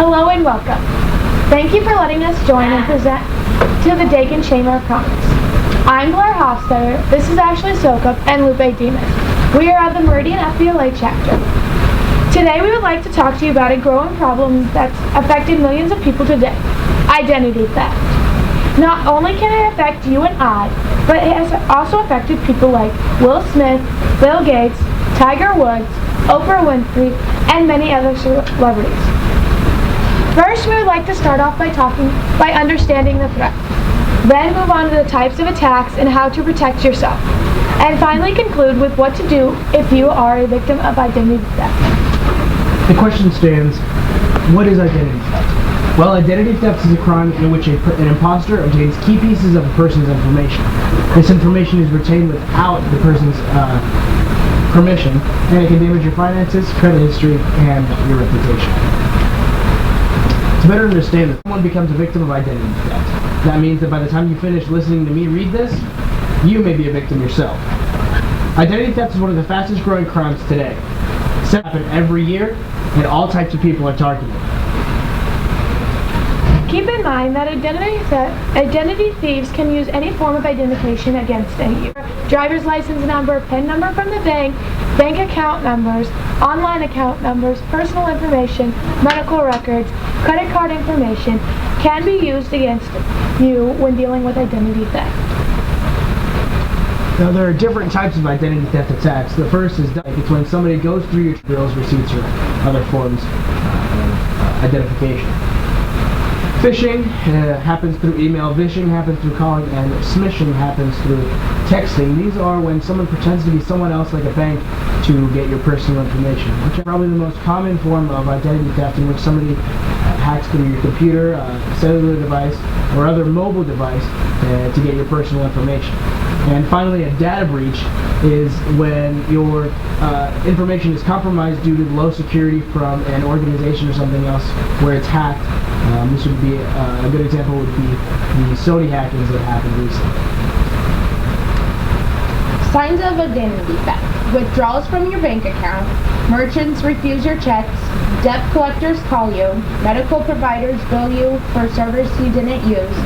Hello and welcome. Thank you for letting us join and present to the Dakin Chamber of Commerce. I'm Blair Hofstetter, this is Ashley Sokup, and Lupe Demas. We are at the Meridian FBLA chapter. Today we would like to talk to you about a growing problem that's affected millions of people today, identity theft. Not only can it affect you and I, but it has also affected people like Will Smith, Bill Gates, Tiger Woods, Oprah Winfrey, and many other celebrities. First, we would like to start off by understanding the threat. Then move on to the types of attacks and how to protect yourself. And finally conclude with what to do if you are a victim of identity theft. The question stands, what is identity theft? Well, identity theft is a crime in which an imposter obtains key pieces of a person's information. This information is retained without the person's permission, and it can damage your finances, credit history, and your reputation. To better understand this, someone becomes a victim of identity theft. That means that by the time you finish listening to me read this, you may be a victim yourself. Identity theft is one of the fastest growing crimes today. It's happening every year, and all types of people are targeted. Keep in mind that identity thieves can use any form of identification against you. Driver's license number, PIN number from the bank account numbers, online account numbers, personal information, medical records, credit card information can be used against you when dealing with identity theft. Now there are different types of identity theft attacks. The first is it's when somebody goes through your bills, receipts, or other forms of identification. Phishing happens through email, vishing happens through calling, and smishing happens through texting. These are when someone pretends to be someone else like a bank to get your personal information, which is probably the most common form of identity theft, in which somebody hacks through your computer, cellular device, or other mobile device to get your personal information. And finally, a data breach is when your information is compromised due to low security from an organization or something else where it's hacked. This would be a good example would be the Sony hackings that happened recently. Signs of identity theft: withdrawals from your bank account, merchants refuse your checks, debt collectors call you, medical providers bill you for service you didn't use,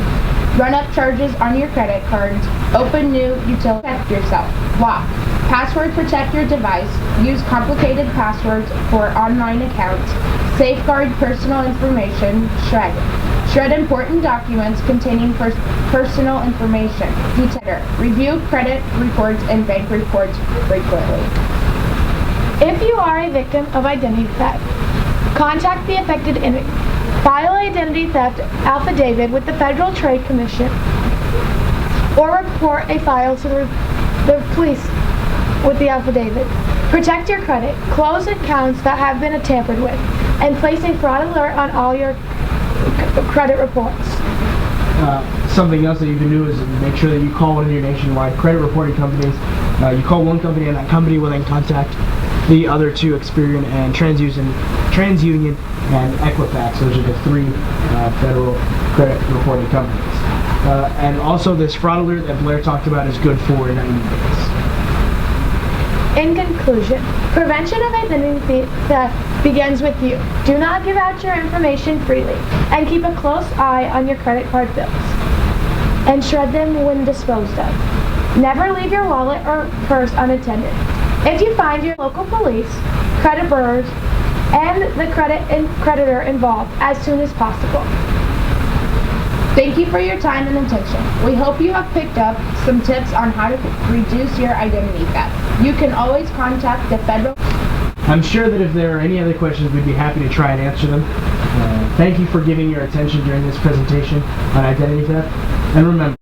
run-up charges on your credit cards, open new utility, protect yourself, lock, password protect your device, use complicated passwords for online accounts, safeguard personal information, shred important documents containing personal information, review credit reports and bank reports frequently. If you are a victim of identity theft, contact the affected entity. File an identity theft affidavit with the Federal Trade Commission or report a file to the police with the affidavit. Protect your credit. Close accounts that have been tampered with, and place a fraud alert on all your credit reports. Something else that you can do is make sure that you call one of your nationwide credit reporting companies. You call one company, and that company will then contact the other two, Experian and TransUnion and Equifax. Those are the three federal credit reporting companies. And also this fraud alert that Blair talked about is good for 90 days. In conclusion, prevention of identity theft begins with you. Do not give out your information freely, and keep a close eye on your credit card bills, and shred them when disposed of. Never leave your wallet or purse unattended. If you find your local police, credit bureaus, and the creditor involved as soon as possible. Thank you for your time and attention. We hope you have picked up some tips on how to reduce your identity theft. You can always contact the federal. I'm sure that if there are any other questions, we'd be happy to try and answer them. Thank you for giving your attention during this presentation on identity theft. And remember,